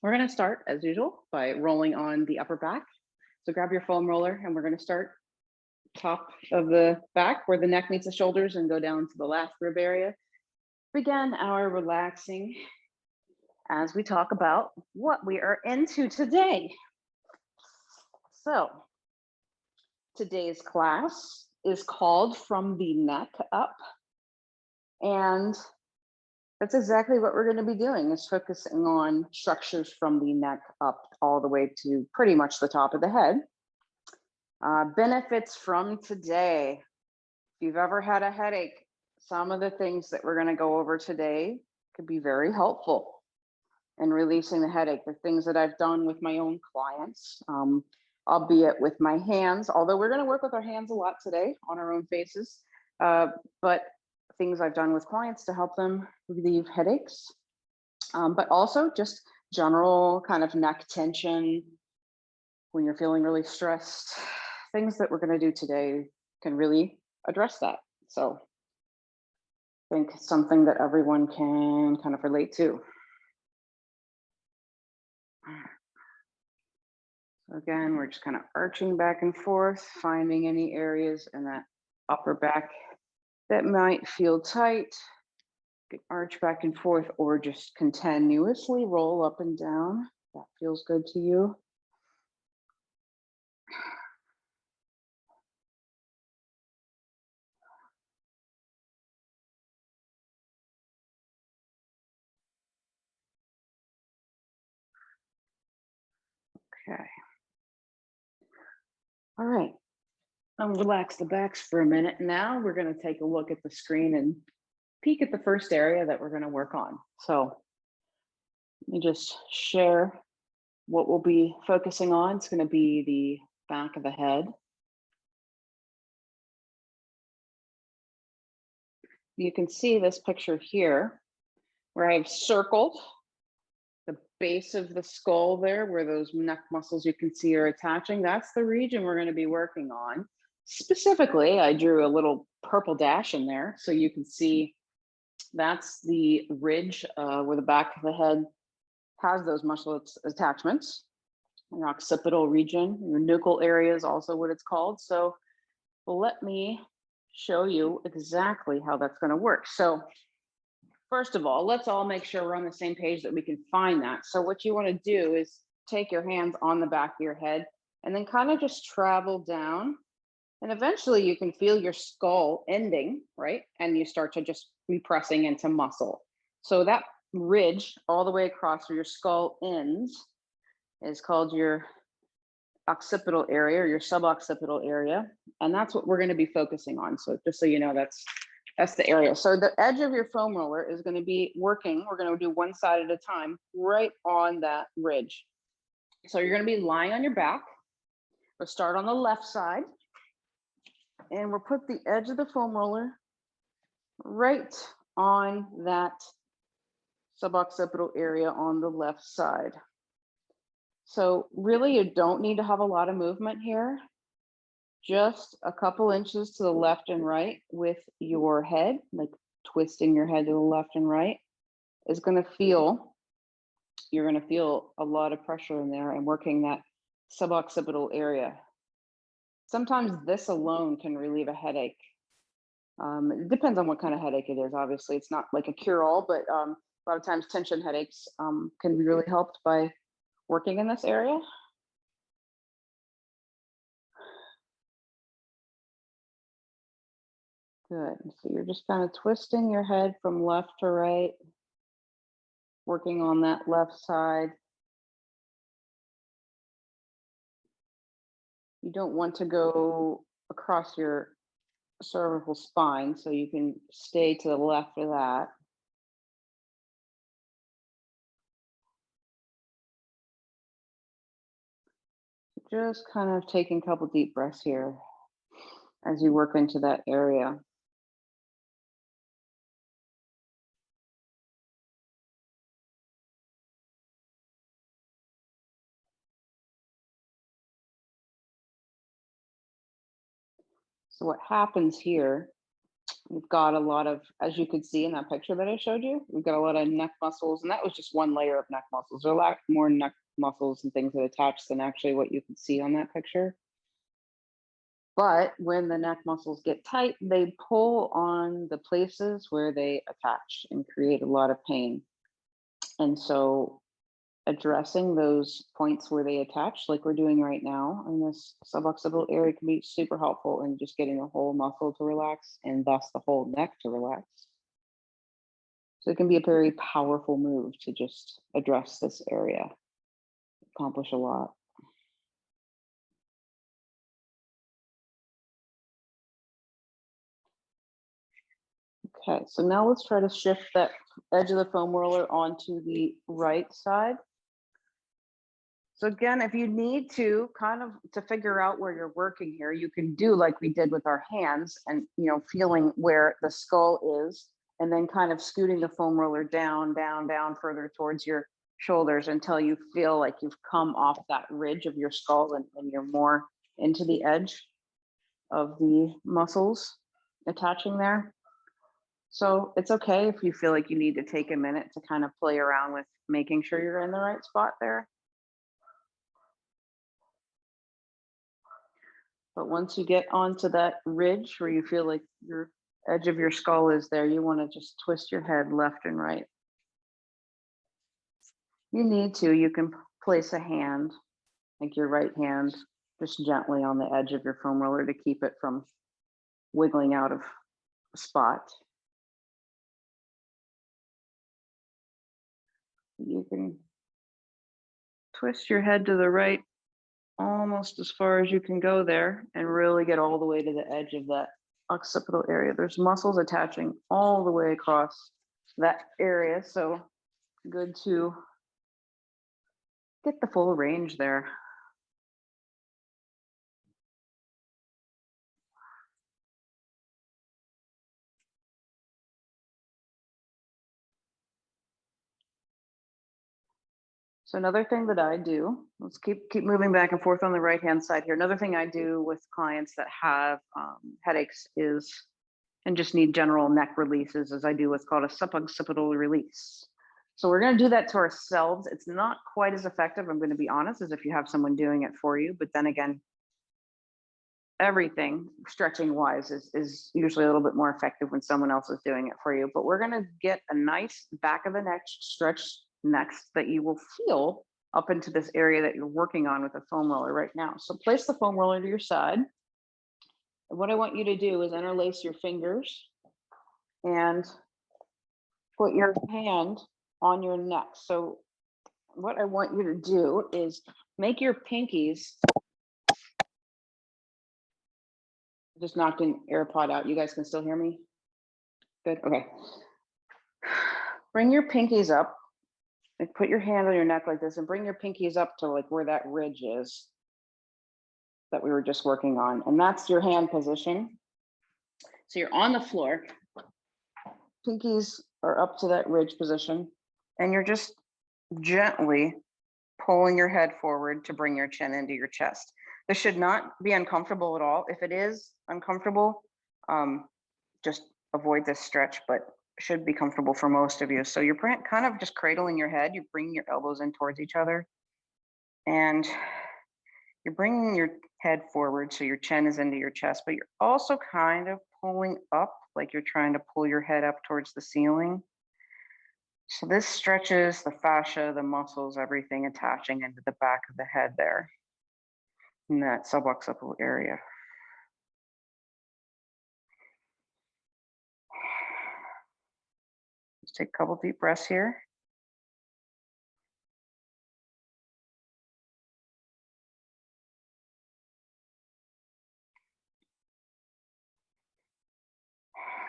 We're going to start, as usual, by rolling on the upper back. So grab your foam roller, and we're going to start top of the back where the neck meets the shoulders and go down to the last rib area. Begin our relaxing as we talk about what we are into today. So today's class is called From the Neck Up. And that's exactly what we're going to be doing, is focusing on structures from the neck up all the way to pretty much the top of the head. Benefits from today. If you've ever had a headache, some of the things that we're going to go over today could be very helpful in releasing the headache. The things that I've done with my own clients, albeit with my hands, although we're going to work with our hands a lot today on our own faces, but things I've done with clients to help them relieve headaches, but also just general kind of neck tension when you're feeling really stressed. Things that we're going to do today can really address that. So I think it's something that everyone can kind of relate to. So again, we're just kind of arching back and forth, finding any areas in that upper back that might feel tight. You can arch back and forth or just continuously roll up and down. That feels good to you. Okay. All right. Relax the backs for a minute. Now we're going to take a look at the screen and peek at the first area that we're going to work on. So let me just share what we'll be focusing on. It's going to be the back of the head. You can see this picture here where I've circled the base of the skull there, where those neck muscles you can see are attaching. That's the region we're going to be working on. Specifically, I drew a little purple dash in there so you can see that's the ridge where the back of the head has those muscle attachments. Your occipital region, your nuchal area is also what it's called. So let me show you exactly how that's going to work. So first of all, let's all make sure we're on the same page that we can find that. So what you want to do is take your hands on the back of your head and then kind of just travel down. And eventually you can feel your skull ending, right? And you start to just be pressing into muscle. So that ridge all the way across where your skull ends is called your occipital area or your suboccipital area. And that's what we're going to be focusing on. So just so you know, that's the area. So the edge of your foam roller is going to be working. We're going to do one side at a time right on that ridge. So you're going to be lying on your back. We'll start on the left side. And we'll put the edge of the foam roller right on that suboccipital area on the left side. So really, you don't need to have a lot of movement here. Just a couple inches to the left and right with your head, like twisting your head to the left and right, is going to feel, you're going to feel a lot of pressure in there and working that suboccipital area. Sometimes this alone can relieve a headache. It depends on what kind of headache it is. Obviously, it's not like a cure-all, but a lot of times tension headaches can be really helped by working in this area. Good. So you're just kind of twisting your head from left to right, working on that left side. You don't want to go across your cervical spine, so you can stay to the left of that. Just kind of taking a couple deep breaths here as you work into that area. So what happens here We've got a lot of, as you could see in that picture that I showed you, we've got a lot of neck muscles, and that was just one layer of neck muscles. There are a lot more neck muscles and things that attach than actually what you can see on that picture. But when the neck muscles get tight, they pull on the places where they attach and create a lot of pain. And so addressing those points where they attach, like we're doing right now in this suboccipital area, can be super helpful in just getting the whole muscle to relax and thus the whole neck to relax. So it can be a very powerful move to just address this area, accomplish a lot. Okay, so now let's try to shift that edge of the foam roller onto the right side. So again, if you need to figure out where you're working here, you can do like we did with our hands and, feeling where the skull is and then kind of scooting the foam roller down, down, down further towards your shoulders until you feel like you've come off that ridge of your skull and you're more into the edge of the muscles attaching there. So it's okay if you feel like you need to take a minute to kind of play around with making sure you're in the right spot there. But once you get onto that ridge where you feel like your edge of your skull is there, you want to just twist your head left and right. You need to, you can place a hand, like your right hand, just gently on the edge of your foam roller to keep it from wiggling out of spot. You can twist your head to the right almost as far as you can go there and really get all the way to the edge of that occipital area. There's muscles attaching all the way across that area, so good to get the full range there. So another thing that I do, let's keep moving back and forth on the right-hand side here. Another thing I do with clients that have headaches is, and just need general neck releases, is I do what's called a suboccipital release. So we're gonna do that to ourselves. It's not quite as effective, I'm gonna be honest, as if you have someone doing it for you. But then again, everything stretching wise is usually a little bit more effective when someone else is doing it for you. But we're gonna get a nice back of the neck stretch next that you will feel up into this area that you're working on with the foam roller right now. So place the foam roller to your side. And what I want you to do is interlace your fingers and put your hand on your neck. So what I want you to do is make your pinkies. Just knocked an AirPod out. You guys can still hear me? Good, okay. Bring your pinkies up. Like put your hand on your neck like this and bring your pinkies up to like where that ridge is that we were just working on. And that's your hand position. So you're on the floor. Pinkies are up to that ridge position. And you're just gently pulling your head forward to bring your chin into your chest. This should not be uncomfortable at all. If it is uncomfortable, just avoid this stretch, but should be comfortable for most of you. So you're kind of just cradling your head. You bring your elbows in towards each other and you're bringing your head forward so your chin is into your chest, but you're also kind of pulling up like you're trying to pull your head up towards the ceiling. So this stretches the fascia, the muscles, everything attaching into the back of the head there in that suboccipital area. Let's take a couple deep breaths here.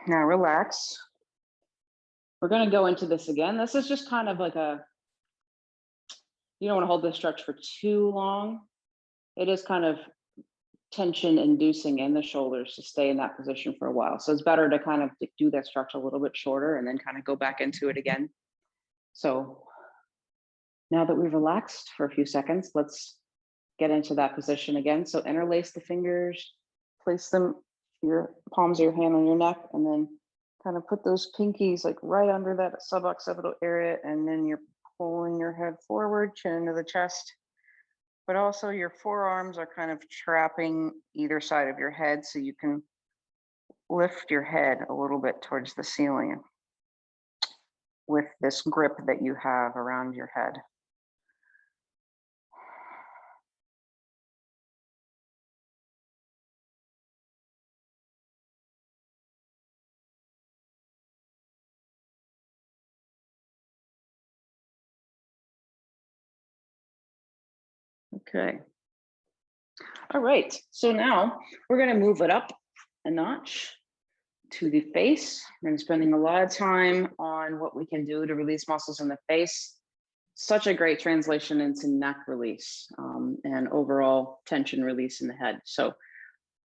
Now relax. We're going to go into this again. This is just kind of like you don't want to hold this stretch for too long. It is kind of tension inducing in the shoulders to stay in that position for a while. So it's better to kind of do that stretch a little bit shorter and then kind of go back into it again. So now that we've relaxed for a few seconds, let's get into that position again. So interlace the fingers, place them your palms of your hand on your neck, and then kind of put those pinkies like right under that suboccipital area, and then you're pulling your head forward, chin to the chest, but also your forearms are kind of trapping either side of your head so you can lift your head a little bit towards the ceiling with this grip that you have around your head. Okay. All right, so now we're going to move it up a notch to the face. We're spending a lot of time on what we can do to release muscles in the face. Such a great translation into neck release and overall tension release in the head. So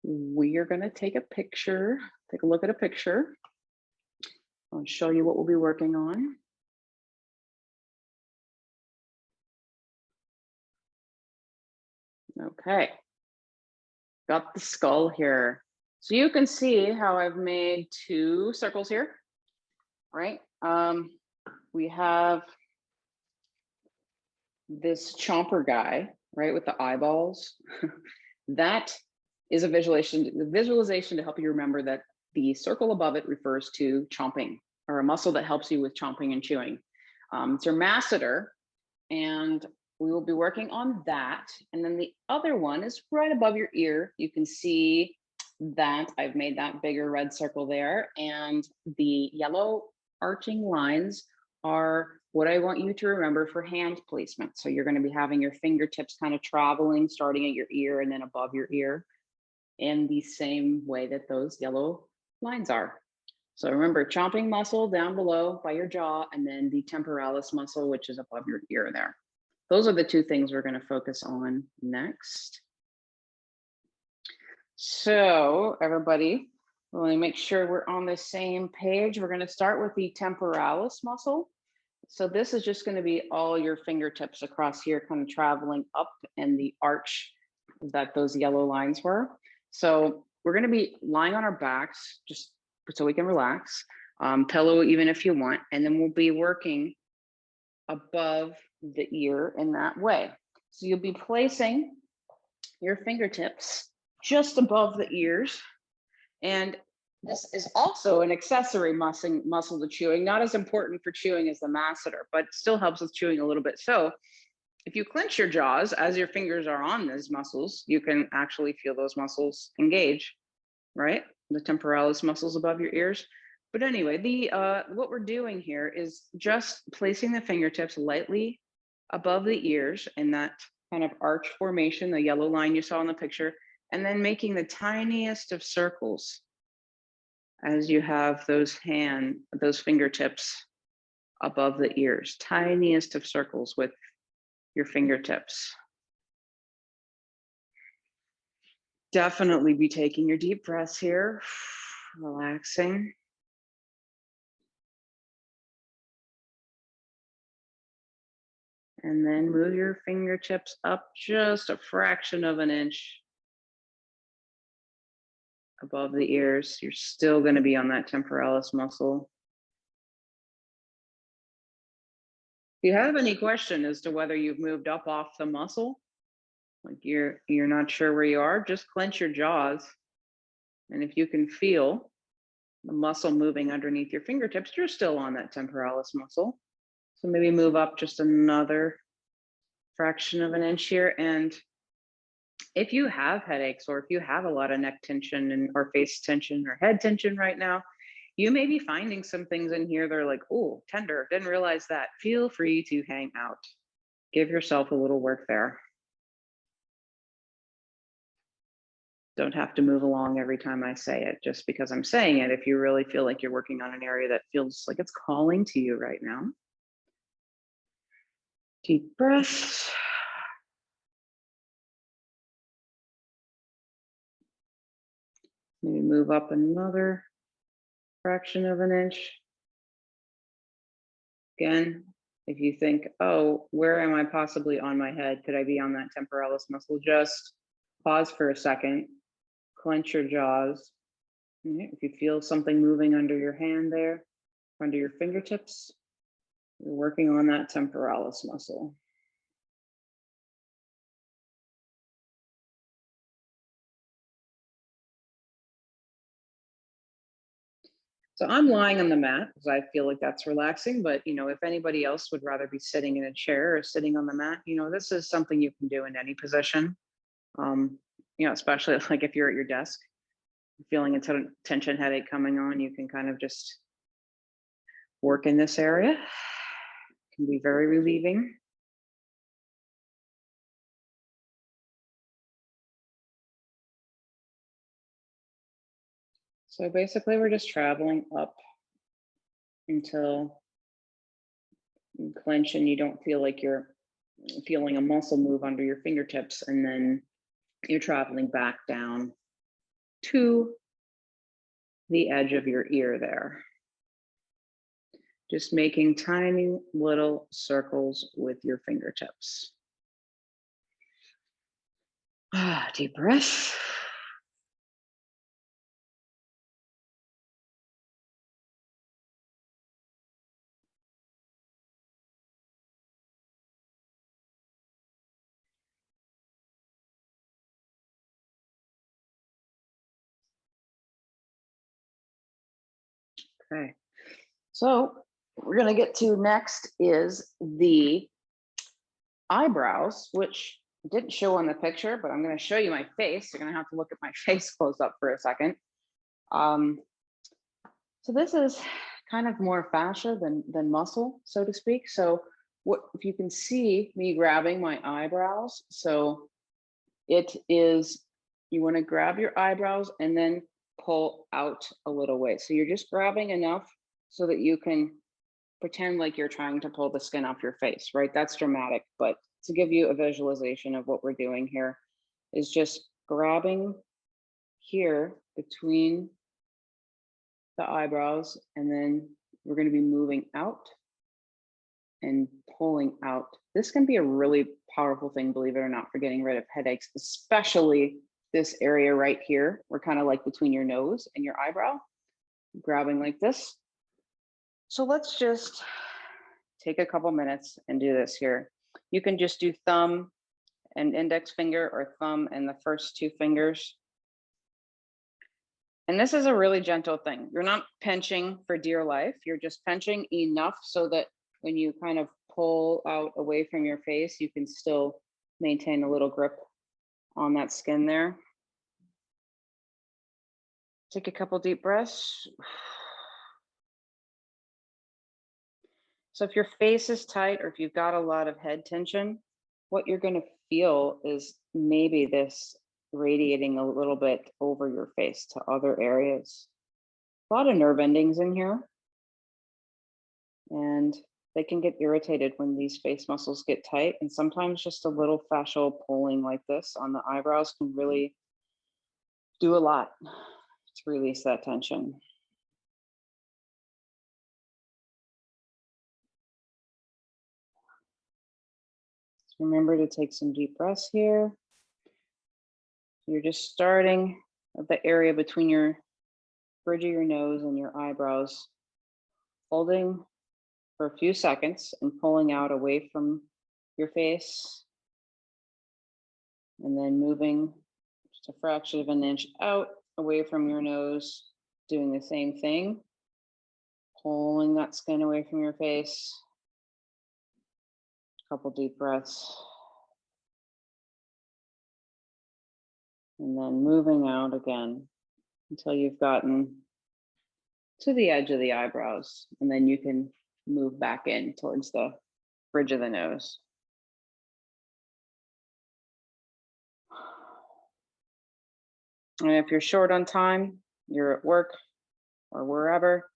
we are going to take a picture, take a look at a picture. I'll show you what we'll be working on. Okay, got the skull here. So you can see how I've made two circles here, right? We have this chomper guy, right, with the eyeballs. That is a visualization to help you remember that the circle above it refers to chomping, or a muscle that helps you with chomping and chewing. It's your masseter, and we will be working on that. And then the other one is right above your ear. You can see that I've made that bigger red circle there, and the yellow arching lines are what I want you to remember for hand placement. So you're going to be having your fingertips kind of traveling, starting at your ear and then above your ear in the same way that those yellow lines are. So remember, chomping muscle down below by your jaw, and then the temporalis muscle, which is above your ear there. Those are the two things we're going to focus on next. So everybody, let me make sure we're on the same page. We're going to start with the temporalis muscle. So this is just going to be all your fingertips across here, kind of traveling up in the arch that those yellow lines were. So we're going to be lying on our backs just so we can relax, pillow even if you want, and then we'll be working above the ear in that way. So you'll be placing your fingertips just above the ears, and this is also an accessory muscle to chewing, not as important for chewing as the masseter, but still helps with chewing a little bit. So if you clench your jaws as your fingers are on these muscles, you can actually feel those muscles engage, right? The temporalis muscles above your ears. But anyway, what we're doing here is just placing the fingertips lightly above the ears in that kind of arch formation, the yellow line you saw in the picture, and then making the tiniest of circles as you have those fingertips above the ears, tiniest of circles with your fingertips. Definitely be taking your deep breaths here, relaxing. And then move your fingertips up just a fraction of an inch above the ears. You're still going to be on that temporalis muscle. If you have any question as to whether you've moved up off the muscle, like you're not sure where you are, just clench your jaws. And if you can feel the muscle moving underneath your fingertips, you're still on that temporalis muscle. So maybe move up just another fraction of an inch here. And if you have headaches, or if you have a lot of neck tension or face tension or head tension right now, you may be finding some things in here that are like, oh, tender, didn't realize that. Feel free to hang out. Give yourself a little work there. Don't have to move along every time I say it, just because I'm saying it. If you really feel like you're working on an area that feels like it's calling to you right now. Deep breaths. Maybe move up another fraction of an inch. Again, if you think, oh, where am I possibly on my head? Could I be on that temporalis muscle? Just pause for a second, clench your jaws, right, if you feel something moving under your hand there, under your fingertips, you're working on that temporalis muscle. So I'm lying on the mat because I feel like that's relaxing. But if anybody else would rather be sitting in a chair or sitting on the mat, this is something you can do in any position. Um, especially like if you're at your desk, feeling a tension headache coming on, you can kind of just work in this area. It can be very relieving. So basically, we're just traveling up until you clench and you don't feel like you're feeling a muscle move under your fingertips, and then you're traveling back down to the edge of your ear there. Just making tiny little circles with your fingertips. Deep breath. Okay, so we're going to get to next is the eyebrows, which didn't show on the picture, but I'm going to show you my face. You're going to have to look at my face close up for a second. So this is kind of more fascia than muscle, so to speak. So what if you can see me grabbing my eyebrows? So it is, you want to grab your eyebrows and then pull out a little way. So you're just grabbing enough so that you can pretend like you're trying to pull the skin off your face, right? That's dramatic, but to give you a visualization of what we're doing here is just grabbing here between the eyebrows, and then we're going to be moving out and pulling out. This can be a really powerful thing, believe it or not, for getting rid of headaches, especially this area right here. We're kind of like between your nose and your eyebrow, grabbing like this. So let's just take a couple minutes and do this here. You can just do thumb and index finger, or thumb and the first two fingers. And this is a really gentle thing. You're not pinching for dear life. You're just pinching enough so that when you kind of pull out away from your face, you can still maintain a little grip on that skin there. Take a couple deep breaths. So if your face is tight, or if you've got a lot of head tension, what you're going to feel is maybe this radiating a little bit over your face to other areas. A lot of nerve endings in here, and they can get irritated when these face muscles get tight. And sometimes just a little fascial pulling like this on the eyebrows can really do a lot to release that tension. So remember to take some deep breaths here. You're just starting at the area between your bridge of your nose and your eyebrows, holding for a few seconds and pulling out away from your face, and then moving just a fraction of an inch out away from your nose, doing the same thing, pulling that skin away from your face. A couple deep breaths. And then moving out again until you've gotten to the edge of the eyebrows, and then you can move back in towards the bridge of the nose. And if you're short on time, you're at work or wherever,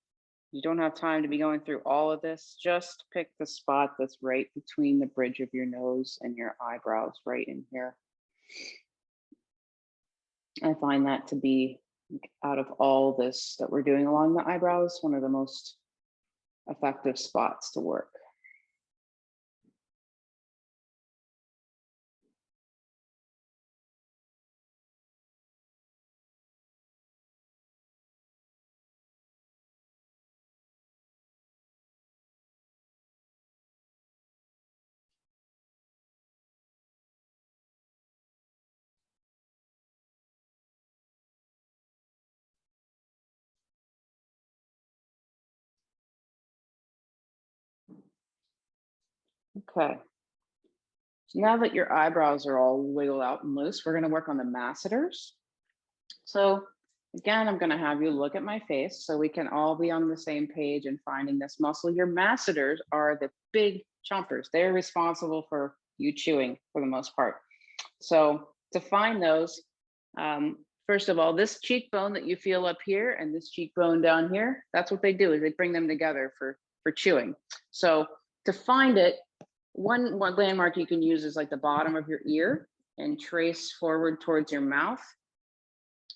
you don't have time to be going through all of this, just pick the spot that's right between the bridge of your nose and your eyebrows, right in here. I find that to be, out of all this that we're doing along the eyebrows, one of the most effective spots to work. Okay. So now that your eyebrows are all wiggled out and loose, we're going to work on the masseters. So again, I'm going to have you look at my face so we can all be on the same page in finding this muscle. Your masseters are the big chompers. They're responsible for you chewing for the most part. So to find those, first of all, this cheekbone that you feel up here and this cheekbone down here, that's what they do, is they bring them together for chewing. So to find it, one landmark you can use is like the bottom of your ear and trace forward towards your mouth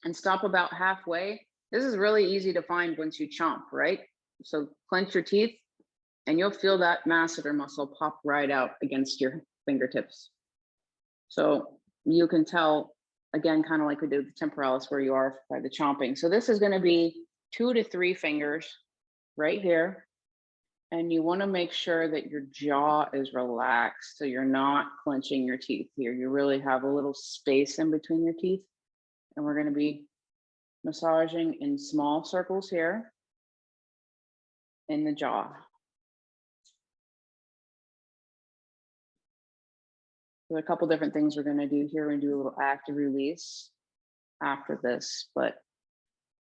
and stop about halfway. This is really easy to find once you chomp, right? So clench your teeth and you'll feel that masseter muscle pop right out against your fingertips. So you can tell, again, kind of like we did the temporalis, where you are by the chomping. So this is going to be 2 to 3 fingers right here. And you want to make sure that your jaw is relaxed. So you're not clenching your teeth here. You really have a little space in between your teeth. And we're going to be massaging in small circles here in the jaw. There are a couple different things we're going to do here. We're going to do a little active release after this, but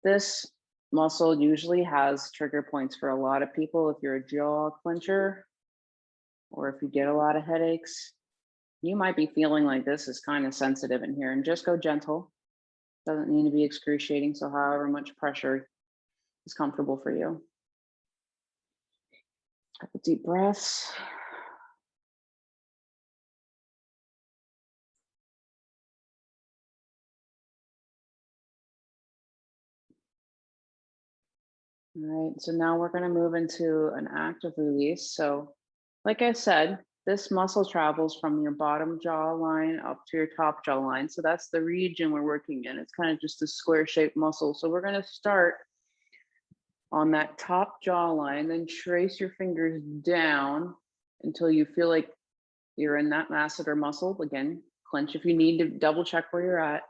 this muscle usually has trigger points for a lot of people. If you're a jaw clencher or if you get a lot of headaches, you might be feeling like this is kind of sensitive in here, and just go gentle. Doesn't need to be excruciating. So however much pressure is comfortable for you. Couple deep breaths. All right, so now we're going to move into an active release. So like I said, this muscle travels from your bottom jaw line up to your top jaw line. So that's the region we're working in. It's kind of just a square shaped muscle. So we're going to start on that top jaw line, then trace your fingers down until you feel like you're in that masseter muscle. Again, clench if you need to, double check where you're at.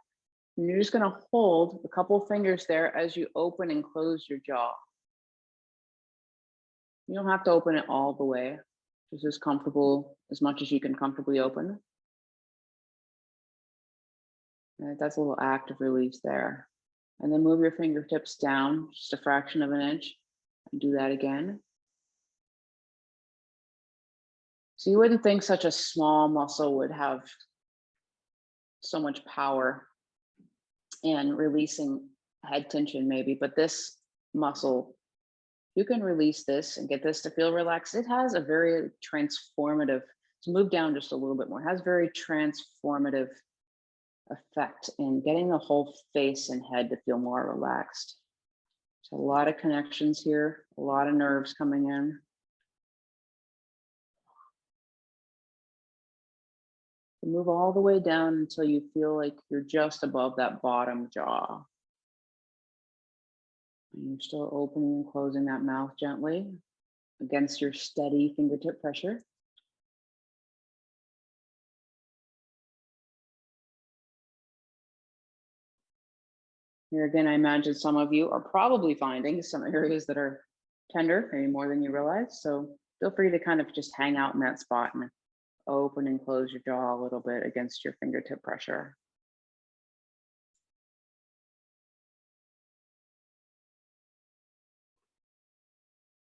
And you're just going to hold a couple fingers there as you open and close your jaw. You don't have to open it all the way. Just as comfortable, as much as you can comfortably open. All right, that's a little active release there. And then move your fingertips down just a fraction of an inch. And do that again. So you wouldn't think such a small muscle would have so much power and releasing head tension maybe, but this muscle, you can release this and get this to feel relaxed. It has a very transformative, to move down just a little bit more, it has very transformative effect in getting the whole face and head to feel more relaxed. So a lot of connections here, a lot of nerves coming in. So move all the way down until you feel like you're just above that bottom jaw. And you're still opening and closing that mouth gently against your steady fingertip pressure. Here again, I imagine some of you are probably finding some areas that are tender, maybe more than you realize. So feel free to kind of just hang out in that spot and open and close your jaw a little bit against your fingertip pressure.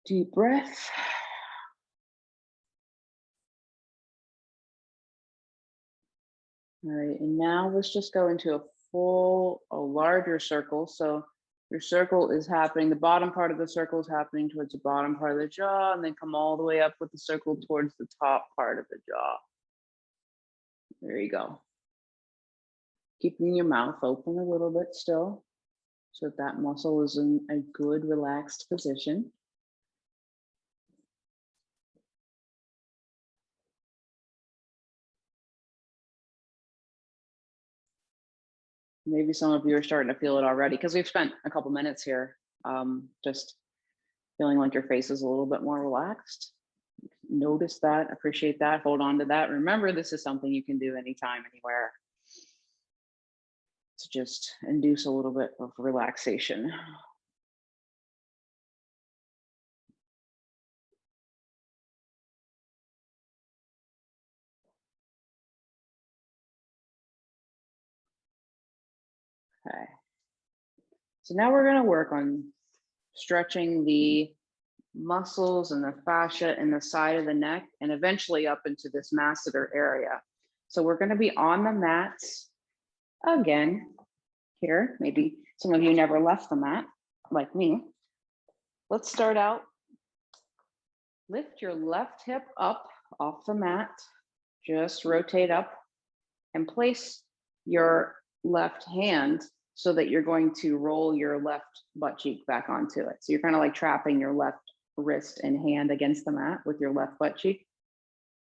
Deep breath. All right, and now let's just go into a larger circle. So your circle is happening, the bottom part of the circle is happening towards the bottom part of the jaw, and then come all the way up with the circle towards the top part of the jaw. There you go. Keeping your mouth open a little bit still, so that muscle is in a good relaxed position. Maybe some of you are starting to feel it already because we've spent a couple minutes here just feeling like your face is a little bit more relaxed. Notice that, appreciate that, hold on to that. Remember, this is something you can do anytime, anywhere, to just induce a little bit of relaxation. Okay. So now we're going to work on stretching the muscles and the fascia in the side of the neck and eventually up into this masseter area. So we're going to be on the mats again here. Maybe some of you never left the mat like me. Let's start out. Lift your left hip up off the mat. Just rotate up and place your left hand so that you're going to roll your left butt cheek back onto it. So you're kind of like trapping your left wrist and hand against the mat with your left butt cheek.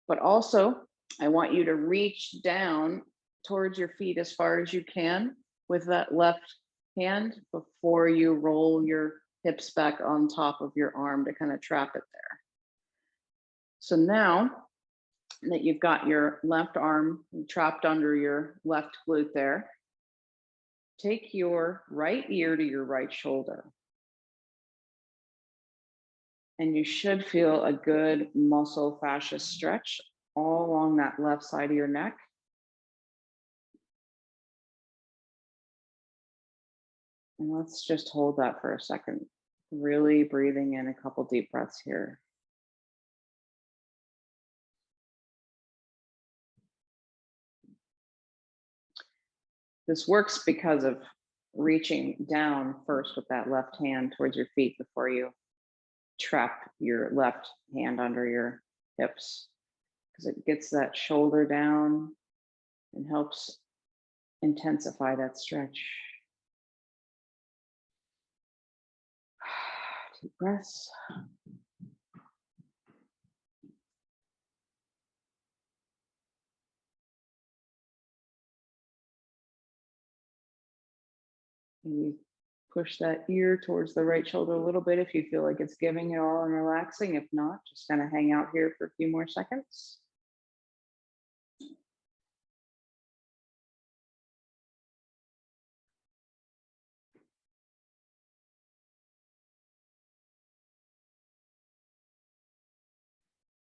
But also, I want you to reach down towards your feet as far as you can with that left hand before you roll your hips back on top of your arm to kind of trap it there. So now that you've got your left arm trapped under your left glute there, take your right ear to your right shoulder. And you should feel a good muscle fascia stretch all along that left side of your neck. And let's just hold that for a second. Really breathing in a couple deep breaths here. This works because of reaching down first with that left hand towards your feet before you trap your left hand under your hips, because it gets that shoulder down and helps intensify that stretch. Deep breaths. Maybe push that ear towards the right shoulder a little bit if you feel like it's giving it all and relaxing. If not, just kind of hang out here for a few more seconds.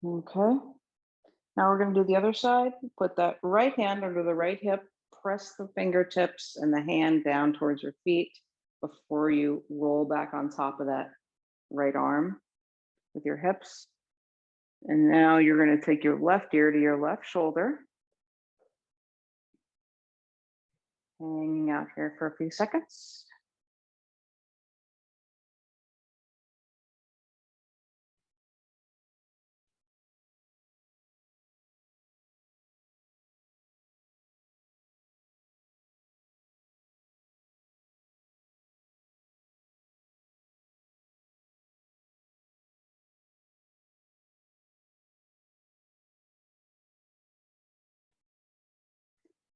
Okay. Now we're going to do the other side. Put that right hand under the right hip, press the fingertips and the hand down towards your feet before you roll back on top of that right arm with your hips. And now you're going to take your left ear to your left shoulder. Hanging out here for a few seconds.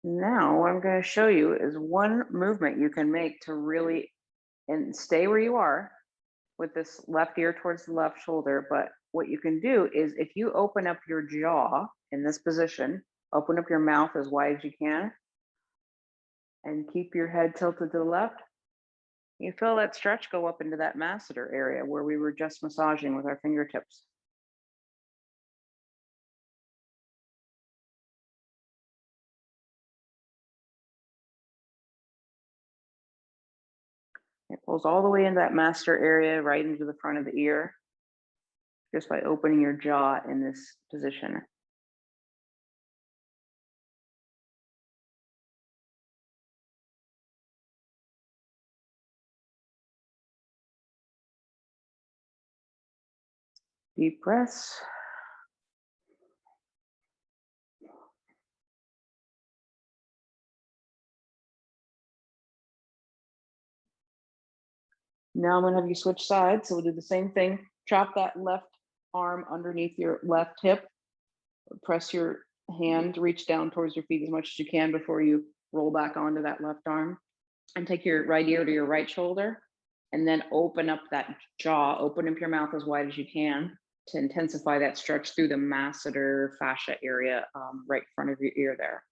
Now what I'm going to show you is one movement you can make to really and stay where you are with this left ear towards the left shoulder. But what you can do is if you open up your jaw in this position, open up your mouth as wide as you can and keep your head tilted to the left. You feel that stretch go up into that masseter area where we were just massaging with our fingertips. It pulls all the way into that masseter area, right into the front of the ear, just by opening your jaw in this position. Deep breaths. Now I'm gonna have you switch sides. So we'll do the same thing. Trap that left arm underneath your left hip. Press your hand, reach down towards your feet as much as you can before you roll back onto that left arm. And take your right ear to your right shoulder. And then open up that jaw, open up your mouth as wide as you can to intensify that stretch through the masseter fascia area right in front of your ear there.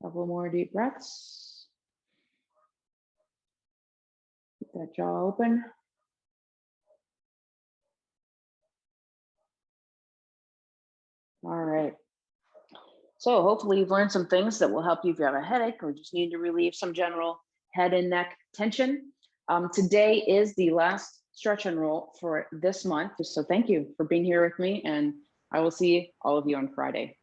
Couple more deep breaths. Keep that jaw open. All right. So hopefully you've learned some things that will help you if you have a headache or just need to relieve some general head and neck tension. Today is the last stretch and roll for this month. So thank you for being here with me, and I will see all of you on Friday.